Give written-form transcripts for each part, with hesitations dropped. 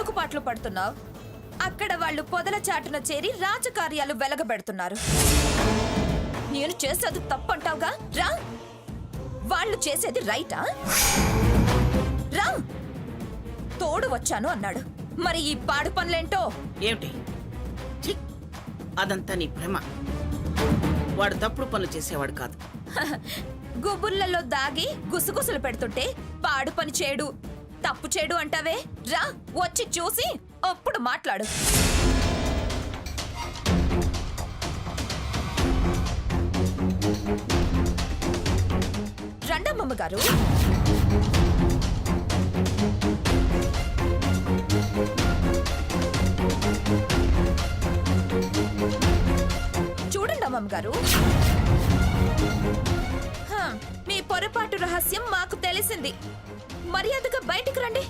పలుకుపాట్లు పడుతున్నావు. అక్కడ వాళ్ళు పొదల చాటున చేరి రాజకార్యాలు వెలగబెడుతున్నారు. నేను చేసేది తప్పంటావుగా? రా, వాళ్ళు చేసేది రైటా? రా, తోడు వచ్చాను అన్నాడు. మరి ఈ పాడు పనులేంటో? ఏమిటి? అదంతా నీ ప్రేమ. వాడు తప్పుడు పనులు చేసేవాడు కాదు. గుబుర్లలో దాగి గుసగుసలు పెడుతుంటే పాడు పని చేయడు, తప్పు చేయడు అంటావే? రా, వచ్చి చూసి అప్పుడు మాట్లాడు. రండమ్మమ్మ గారు. చూడండి అమ్మమ్మ గారు, మీ పొరపాటు రహస్యం మాకు తెలిసింది. మర్యాదగా బయటికి రండి.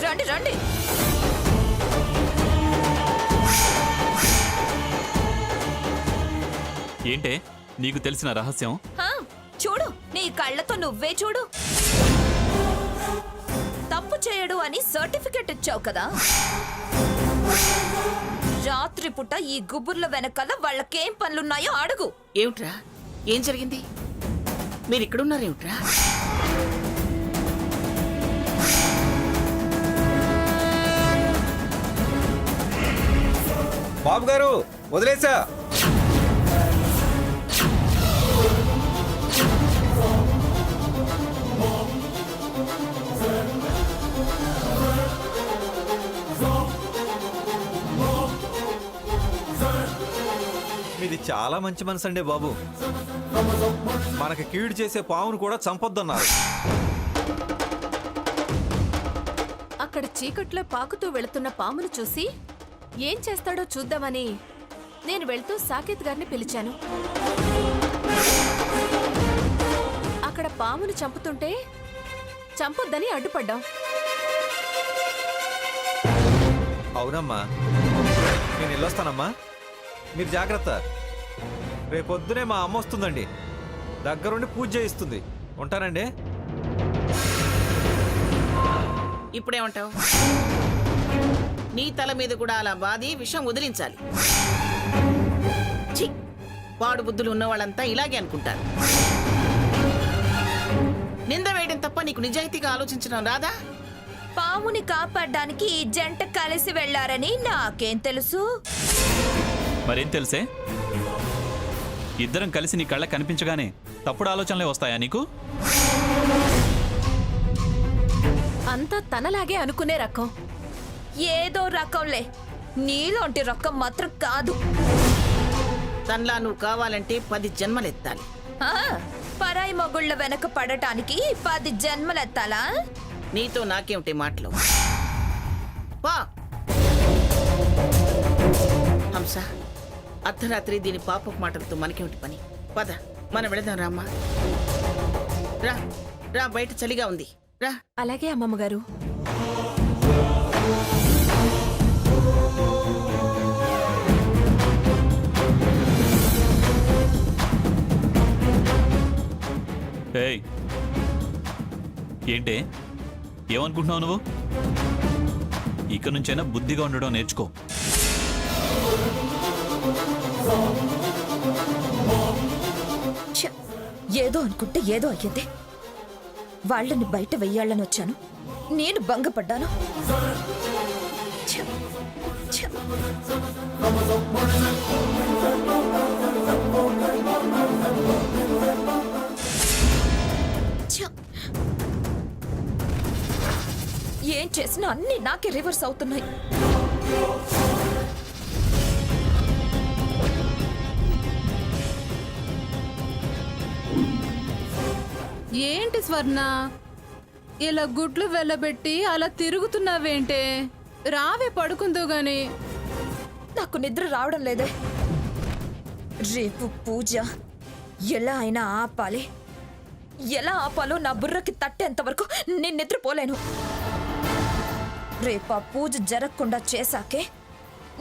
రండి రండి. ఏంటే నీకు తెలిసిన రహస్యం? చూడు, నీ కళ్ళతో నువ్వే చూడు. తప్పు చేయడు అని సర్టిఫికెట్ ఇచ్చావు కదా. రాత్రి పుట్ట ఈ గుబుర్ల వెనకాల వాళ్ళకేం పనులున్నాయో అడుగు. ఏమిట్రా, ఏం జరిగింది? మీరు ఇక్కడున్నారేమిట్రా? బాబు గారు వదిలేసా. ఇది చాలా మంచి మనసు అండి బాబు. మనకి కీడు చేసే పావును కూడా చంపొద్దన్నారు. అక్కడ చీకట్లో పాకుతూ వెళుతున్న పామును చూసి ఏం చేస్తాడో చూద్దామని నేను వెళ్తూ సాకేత్ గారిని పిలిచాను. అక్కడ పామును చంపుతుంటే చంపొద్దని అడ్డుపడ్డాం. అవునమ్మా, నేను వెళ్ళొస్తానమ్మా. మీరు జాగ్రత్త. రేపొద్దునే మా అమ్మ వస్తుందండి, దగ్గరుండి పూజ చేయిస్తుంది. ఉంటానండి. ఇప్పుడేమంటావు? నీ తల మీద కూడా అలా బాది విషం వదిలించాలి. ఛీ, పాడు బుద్ధులు ఉన్నవాళ్ళంతా ఇలాగే అనుకుంటారు. నింద వేయడం తప్ప నీకు నిజాయితీగా ఆలోచించడం రాదా? పాముని కాపాడడానికి ఈ జంట కలిసి వెళ్లారని నాకేం తెలుసు? మరేం తెలుసే? ఇద్దరం కలిసి నీ కళ్ళ కనిపించగానే తప్పుడు ఆలోచనలే వస్తాయా నీకు? అంతా తనలాగే అనుకునే రకం. ఏదో రకంలే, నీలోంటి రకం మాత్రం కాదు. తనలా నువ్వు కావాలంటే 10 జన్మలెత్తాలి. పరాయి మొగుళ్ళ వెనక పడటానికి 10 జన్మలెత్తాలా? నీతో నాకేమిటి మాటలు? పా హంస, అర్ధరాత్రి దీని పాపపు మాటలతో మనకేమిటి పని? పద, మనం వెళదాం. రామ్మా, రా రా, బయట చలిగా ఉంది. రా. అలాగే అమ్మమ్మగారు. ఏయ్, ఏంటే ఏమనుకుంటున్నావు నువ్వు? ఇక నుంచైనా బుద్ధిగా ఉండడం నేర్చుకో. ఏదో అనుకుంటే ఏదో అయ్యింది. వాళ్ళని బయట వెయ్యాలని వచ్చాను, నేను భంగపడ్డాను. ఏం చేసినా అన్ని నాకే రివర్స్ అవుతున్నాయి. ఏంటి స్వర్ణ, ఇలా గుడ్లు వెళ్ళబెట్టి అలా తిరుగుతున్నావేంటే? రావే, పడుకుందో గాని. నాకు నిద్ర రావడం లేదే. రేపు పూజ ఎలా అయినా ఆపాలి. ఎలా ఆపాలో నా బుర్రకి తట్టేంత వరకు నేను నిద్రపోలేను. రేపు ఆ పూజ జరగకుండా చేశాకే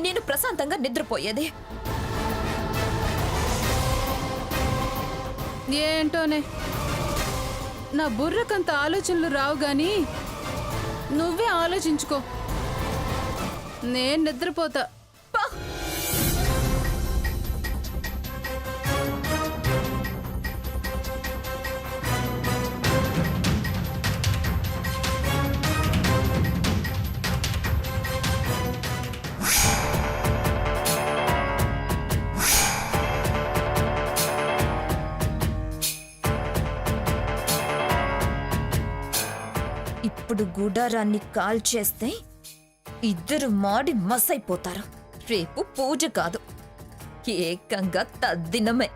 నేను ప్రశాంతంగా నిద్రపోయేది. ఏంటోనే నా బుర్రకంత ఆలోచనలు రావు గాని నువ్వే ఆలోచించుకో. నేను నిద్రపోతా. పా! ఇప్పుడు గుడారాన్ని కాల్చేస్తే ఇద్దరు మాడి మసైపోతారు. రేపు పూజ కాదు, ఏకంగా తద్దినమే.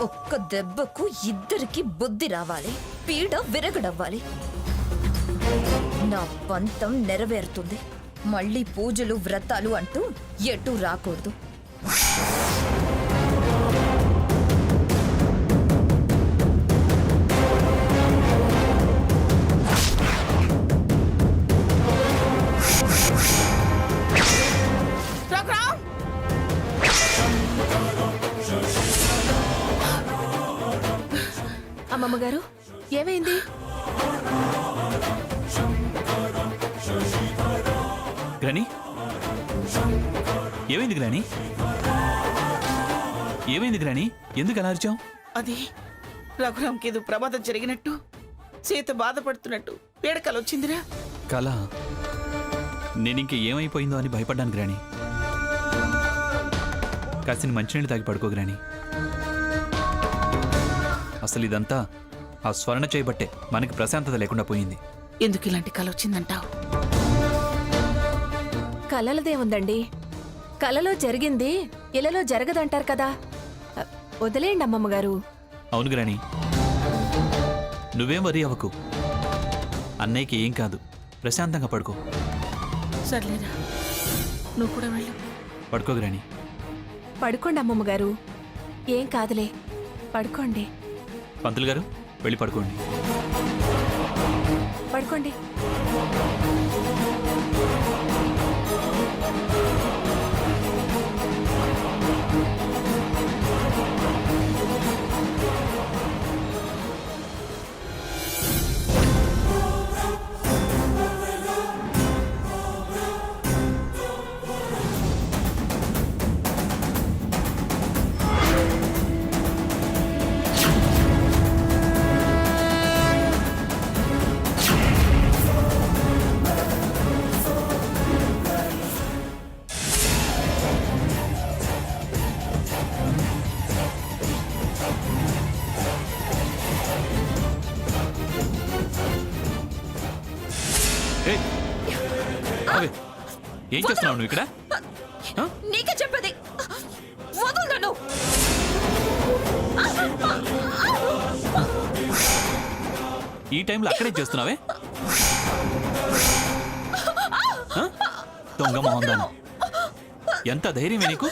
ఒక్క దెబ్బకు ఇద్దరికి బుద్ధి రావాలి, పీడ విరగడవ్వాలి. నా పంతం నెరవేరుతుంది. మళ్ళీ పూజలు వ్రతాలు అంటూ ఎటు రాకూడదు. రఘురామ్! అమ్మమ్మ గారు ఏమైంది? గ్రాని ఏమైంది గ్రాని? ఏమైంది గ్రాని? ఎందుకు అలా అరిచావు? అది రఘురామ్కి ఏదో ప్రమాదం జరిగినట్టు, సీత బాధపడుతున్నట్టు పీడకలు వచ్చిందిరా. కళ నేనింక ఏమైపోయిందో అని భయపడ్డాను గ్రాని. కాసిన మంచినీళ్ళు తాగి పడుకో గ్రాని. అసలు ఇదంతా ఆ స్వర్ణ చేయబట్టే మనకి ప్రశాంతత లేకుండా పోయింది. ఎందుకు ఇలాంటి కల వచ్చిందంటావు? కలలదే ఉందండి. కలలో జరిగింది ఇలలో జరగదంటారు కదా. వదిలేయండి అమ్మమ్మ గారు. అవును గ్రాని, నువ్వేం వరి అవ్వకు. అన్నయ్యకి ఏం కాదు, ప్రశాంతంగా పడుకో. సర్లేరా, నువ్వు కూడా వెళ్ళు. పడుకో గ్రాని. పడుకోండి అమ్మమ్మ గారు, ఏం కాదులే, పడుకోండి. పంతులు గారు వెళ్ళి పడుకోండి. పడుకోండి. ఏయ్, ఆగు. ఏం చేస్తున్నావు నువ్వు ఇక్కడ? ఆ? నీకే చెప్పేది, వదులు నన్ను. ఈ టైంలో అక్కడే చేస్తున్నావే? ఆ? దొంగ మొహందాను, ఎంత ధైర్యమే నీకు?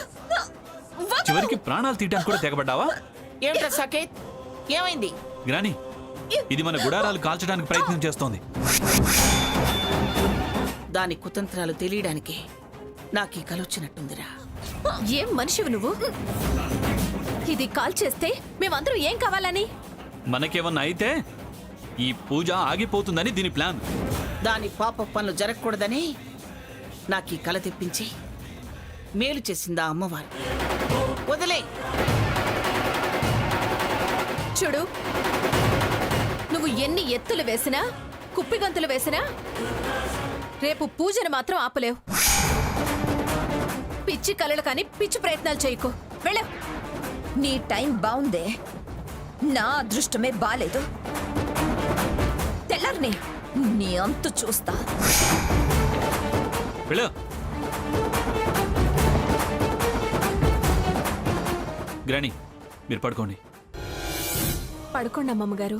చివరికి ప్రాణాలు తీయడానికి కూడా తెగబడ్డావా? ఏమిట్రా సాకేత్, ఏమైంది? గ్రాని, ఇది మన గుడారాలు కాల్చడానికి ప్రయత్నం చేస్తోంది. దాని కుతంత్రాలు తెలియడానికి నాకు ఈ కల వచ్చినట్టుందిరా. ఏం మనిషివి నువ్వు? ఇది కాల్ చేస్తే మేమందరూ ఏం కావాలని? మనకేమన్నా అయితే ఈ పూజ ఆగిపోతుందని దీని ప్లాన్. దాని పాప పనులు జరగకూడదని నాకు ఈ కల తెప్పించి మేలు చేసిందా అమ్మవారు. వదిలే. చూడు, నువ్వు ఎన్ని ఎత్తులు వేసినా, కుప్పిగంతులు వేసినా రేపు పూజను మాత్రం ఆపలేవు. పిచ్చి కలలు కానీ పిచ్చి ప్రయత్నాలు చేయకు వెళ్ళ. నీ టైం బావుందే, నా అదృష్టమే బాలేదు. తెల్లారని నీ అంతు చూస్తా. వెళ్ళు. గ్రాని మీరు పడుకోండి. పడుకోండి అమ్మమ్మగారు.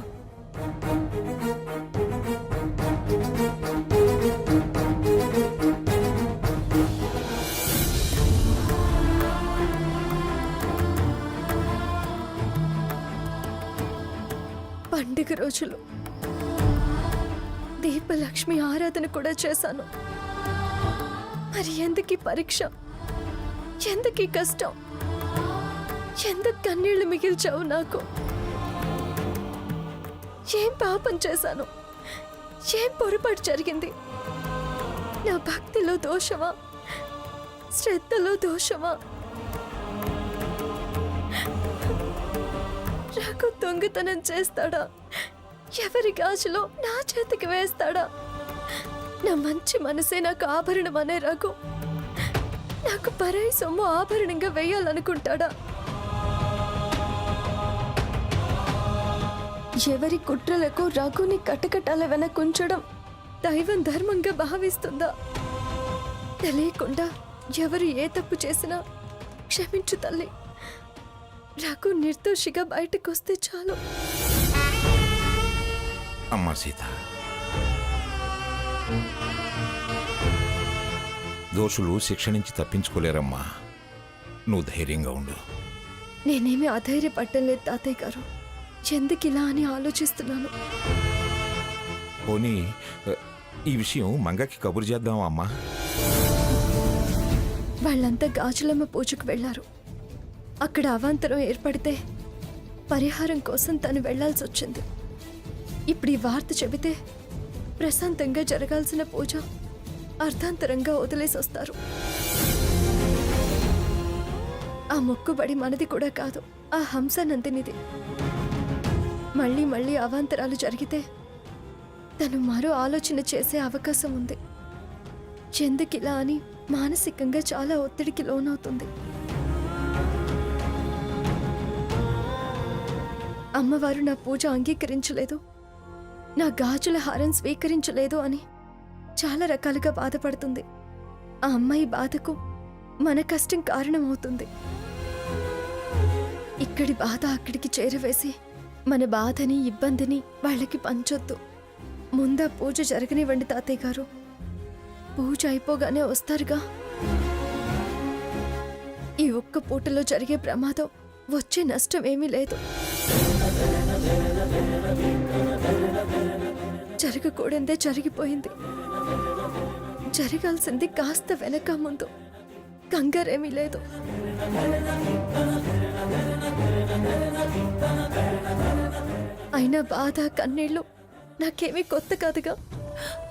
పండుగ రోజులు దీపలక్ష్మి ఆరాధన కూడా చేశాను. మరి ఎందుకీ పరీక్ష, ఎందుకీ కష్టం, ఎందుకు కన్నీళ్లు మిగిల్చావు నాకు? ఏం పాపం చేశాను? ఏం పొరపాటు జరిగింది? నా భక్తిలో దోషమా, శ్రద్ధలో దోషమా? నాకు దొంగతనం చేస్తాడా? ఎవరి గాజులో నా చేతికి వేస్తాడా? నా మంచి మనసే నాకు ఆభరణం అనే రఘు నాకు పరాయి సొమ్ము ఆభరణంగా వేయాలనుకుంటాడా? ఎవరి కుట్రలకు రఘుని కటకటాల వెనకుంచడం దైవం ధర్మంగా భావిస్తుందా? తెలియకుండా ఎవరు ఏ తప్పు చేసినా క్షమించు తల్లి. రఘు నిర్దోషిగా బయటకొస్తే చాలు. అమ్మా సీత, దోషులు శిక్ష నుంచి తప్పించుకోలేరమ్మా. నువ్వు ధైర్యంగా ఉండు. నేనేమి అధైర్యపడటం లేదు తాతయ్య గారు, ఎందుకిలా అని ఆలోచిస్తున్నాను. పోనీ ఈ విషయం మంగకి కబురు చేద్దాం అమ్మా. వాళ్ళంతా గాజులమ్మ పూజకు వెళ్లారు. అక్కడ అవాంతరం ఏర్పడితే పరిహారం కోసం తను వెళ్లాల్సి వచ్చింది. ఇప్పుడు ఈ వార్త చెబితే ప్రశాంతంగా జరగాల్సిన పూజ అర్ధాంతరంగా వదిలేసి వస్తారు. ఆ మొక్కుబడి మనది కూడా కాదు, ఆ హంసనందినిది. మళ్ళీ మళ్ళీ అవాంతరాలు జరిగితే తను మరో ఆలోచన చేసే అవకాశం ఉంది. ఎందుకిలా అని మానసికంగా చాలా ఒత్తిడికి లోనవుతుంది. అమ్మవారు నా పూజ అంగీకరించలేదు, నా గాజుల హారం స్వీకరించలేదు అని చాలా రకాలుగా బాధపడుతుంది. ఆ అమ్మాయి బాధకు మన కష్టం కారణమవుతుంది. ఇక్కడి బాధ అక్కడికి చేరవేసి మన బాధని ఇబ్బందిని వాళ్ళకి పంచొద్దు. ముందా పూజ జరగనివ్వండి తాతయ్య గారు. పూజ అయిపోగానే వస్తారుగా. ఈ ఒక్క పూటలో జరిగే ప్రమాదం, వచ్చే నష్టం ఏమీ లేదు. జరగకూడదే జరిగిపోయింది. జరగాల్సింది కాస్త వెనక ముందు, కంగారేమీ లేదు. అయినా బాధ కన్నీళ్ళు నాకేమీ కొత్త కాదుగా.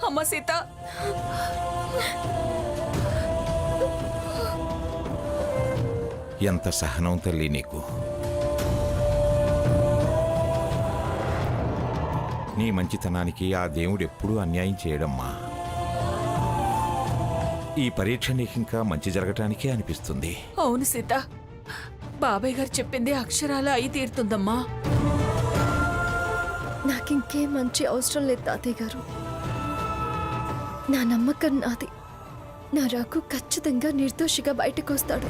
అమ్మ సీత, ఎంత సహనం తల్లి నీకు. నీ మంచితనానికి ఆ దేవుడు ఎప్పుడూ అన్యాయం చేయడమ్మా. ఈ పరీక్ష నీకింకా మంచి జరగటానికే అనిపిస్తుంది. అవును సీత, బాబాయ్ గారు చెప్పింది అక్షరాలు అయి తీరుతుందమ్మా. నాకింకేం మంచి అవసరం లేదు తాతయ్య గారు. నా నమ్మకం నాది. నా రాకు ఖచ్చితంగా నిర్దోషిగా బయటకు వస్తాడు.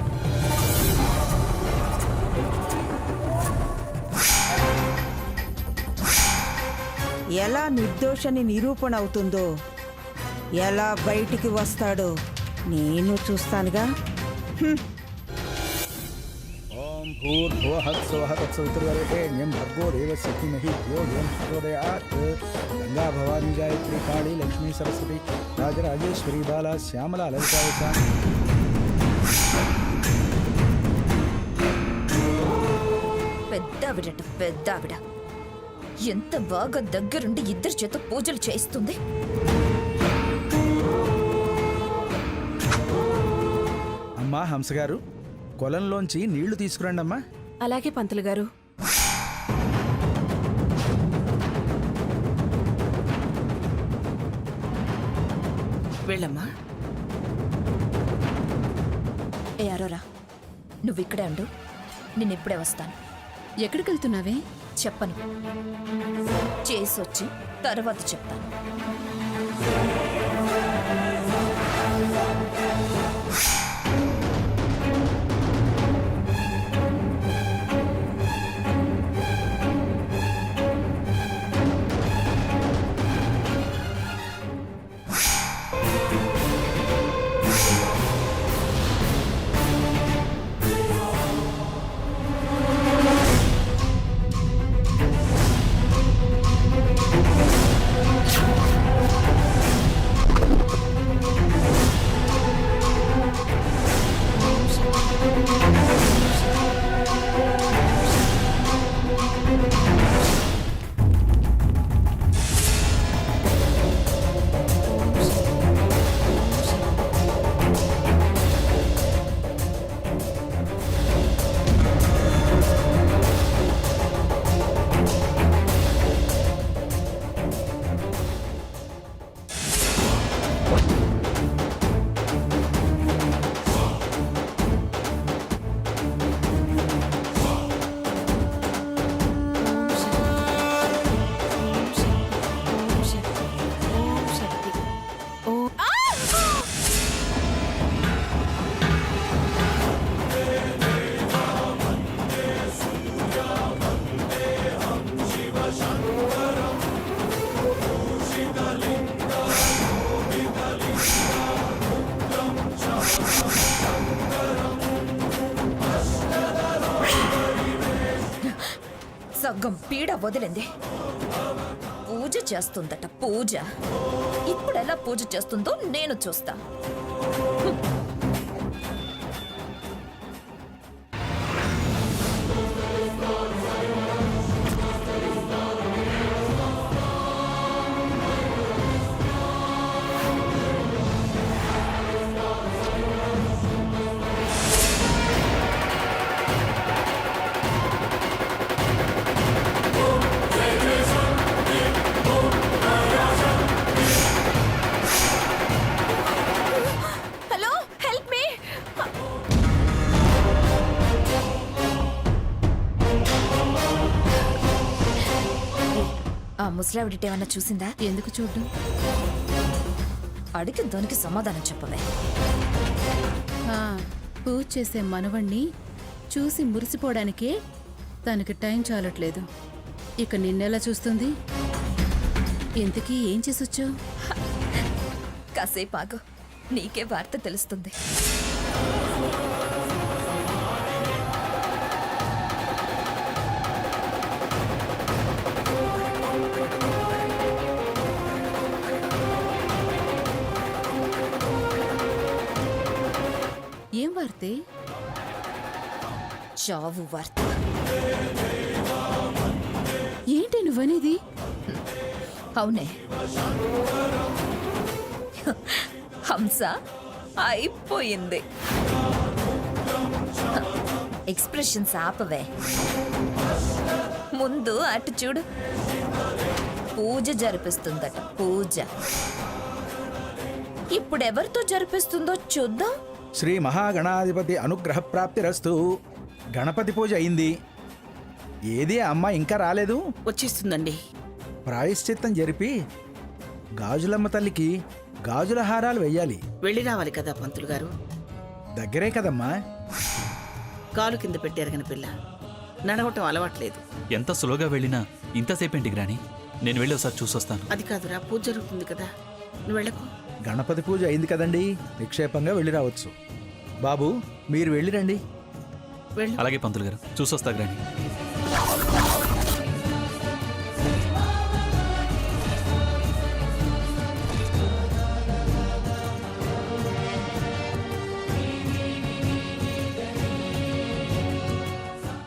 ఎలా నిర్దోషని నిరూపణ అవుతుందో, ఎలా బయటికి వస్తాడో నేను చూస్తానుగా. ఓం భూర్భువః స్వః తత్సవితుర్వరేణ్యం భర్గో దేవస్య ధీమహి ధియో యో నః ప్రచోదయాత్. గంగా భవానీ గాయత్రి కాళీ లక్ష్మీ సరస్వతి రాజరాజేశ్వరి బాలా శ్యామలా లలితా. పెద్దావిడట పెద్దావిడ. ఎంత బాగా దగ్గరుండి ఇద్దరి చేత పూజలు చేయిస్తుంది. అమ్మా హంసగారు, కొలంలోంచి నీళ్లు తీసుకురండి అమ్మా. అలాగే పంతులు గారు. వెళ్ళమ్మా. ఏ అరోరా, నువ్వు ఇక్కడే ఉండు, నేను ఇప్పుడే వస్తాను. ఎక్కడికి వెళ్తున్నావే? చెప్పను, చేసొచ్చి తర్వాత చెప్తాను. సగ్గం పీడ వదిలింది. పూజ చేస్తుందట, పూజ. ఇప్పుడెలా పూజ చేస్తుందో నేను చూస్తా. Hello, help me. ఆ ముసలావిడిటేమన్నా చూసిందా? ఎందుకు చూడ్డం? అడిగిన దానికి సమాధానం చెప్పవే. ఆ, పూజ చేసే మనవణ్ణి చూసి మురిసిపోవడానికే తనకి టైం చాలట్లేదు. ఇక నిన్నెలా చూస్తుంది? ఇంతకీ ఏం చేసొచ్చావు? కాసేపు ఆగు, నీకే వార్త తెలుస్తుంది. ఏం వార్తే? చావు వార్త. ఏంటి నువ్వనేది? అవునే, హంస అయిపోయింది. ఎక్స్ప్రెషన్స్ ఆపవే, ముందు అటు చూడు. పూజ జరిపిస్తుందట, పూజ. ఇప్పుడెవరితో జరిపిస్తుందో చూద్దాం. శ్రీ మహాగణాధిపతి అనుగ్రహ ప్రాప్తిరస్తు. గణపతి పూజ అయింది. ఏది ఆ అమ్మాయి ఇంకా రాలేదు? వచ్చేస్తుందండి. ప్రాయశ్చిత్తం జరిపి గాజులమ్మ తల్లికి గాజుల హారాలు వెయ్యాలి. వెళ్ళి రావాలి కదా పంతులు గారు. దగ్గరే కదమ్మా. కాలు కింద పెట్టారు గని పిల్ల, నడవటం అలవాట్లేదు. ఎంత సులువుగా వెళ్ళినా ఇంతసేపేంటి గ్రాని? నేను వెళ్ళి ఒకసారి చూసొస్తాను. అది కాదురా, పూజ జరుగుతుంది కదా, నువ్వు వెళ్ళకు. గణపతి పూజ అయింది కదండి, నిక్షేపంగా వెళ్ళి రావచ్చు. బాబు, మీరు వెళ్ళిరండి. వెళ్ళు. అలాగే పంతులు గారు, చూసొస్తా గ్రాని.